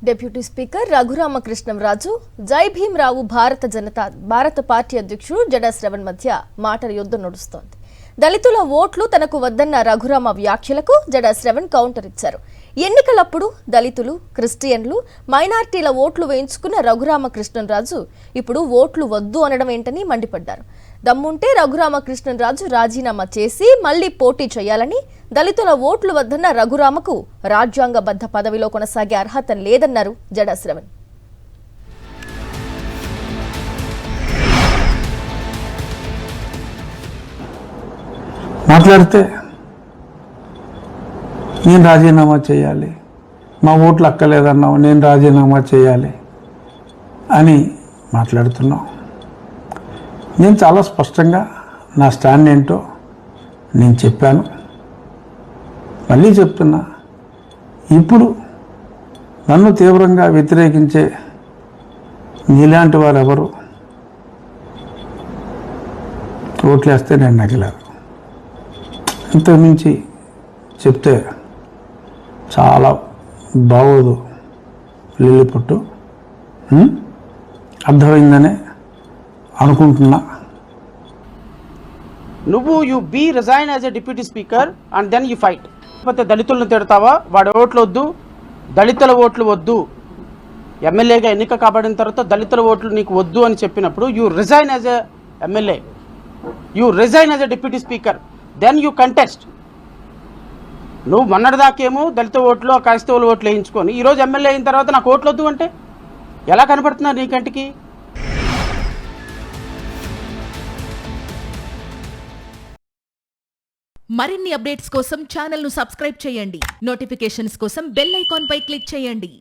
Deputy speaker Raghurama Krishnam Raju, జై భీమరావు భారత party అధ్యక్షుడు జడా శ్రవణ్ మధ్య మాటల యుద్ధం నడుస్తోంది. దళితుల ఓట్లు తనకు వద్దన్న రఘురామ వ్యాఖ్యలకు జడా శ్రవణ్ కౌంటర్ ఇచ్చారు. ఎన్నికలప్పుడు దళితులు, క్రిస్టియన్లు, మైనార్టీల ఓట్లు వేయించుకున్న రఘురామకృష్ణంరాజు ఇప్పుడు ఓట్లు వద్దు అనడం ఏంటని మండిపడ్డారు. దమ్ముంటే రఘురామకృష్ణంరాజు రాజీనామా చేసి మళ్లీ పోటీ చేయాలని, దళితుల ఓట్లు వద్దన్న రఘురామకు రాజ్యాంగబద్ధ పదవిలో కొనసాగే అర్హత లేదన్నారు జడా శ్రవణ్. మాట్లాడితే నేను రాజీనామా చేయాలి, మా ఓట్లు అక్కలేదన్నావు, నేను రాజీనామా చేయాలి అని మాట్లాడుతున్నావు. నేను చాలా స్పష్టంగా నా స్టాండ్ ఏంటో నేను చెప్పాను. మళ్ళీ చెప్తున్నా, ఇప్పుడు నన్ను తీవ్రంగా వ్యతిరేకించే నీలాంటి వారు ఎవరు ఓట్లేస్తే నేను నగిలారు. ఇంతకుమించి చెప్తే చాలా బాగోదు. లిల్లిపుట్టు అర్థమైందనే అనుకుంటున్నా. నువ్వు you be resign as a deputy speaker and then you fight. లేకపోతే దళితులను తిడతావా, వాడి ఓట్లు వద్దు, దళితుల ఓట్లు వద్దు, ఎమ్మెల్యేగా ఎన్నిక కాబడిన తర్వాత దళితుల ఓట్లు నీకు వద్దు అని చెప్పినప్పుడు you resign as a MLA, you resign as a deputy speaker, then you contest. నువ్వు మొన్నటిదాకేమో దళిత ఓట్లు, క్రైస్తవుల ఓట్లు వేయించుకొని ఈరోజు ఎమ్మెల్యే అయిన తర్వాత నాకు ఓట్లు వద్దు అంటే ఎలా కనపడుతున్నారు నీ కంటికి? మరిన్ని అప్డేట్స్ కోసం ఛానల్ ను సబ్స్క్రైబ్ చేయండి. నోటిఫికేషన్స్ కోసం బెల్ ఐకాన్ పై క్లిక్ చేయండి.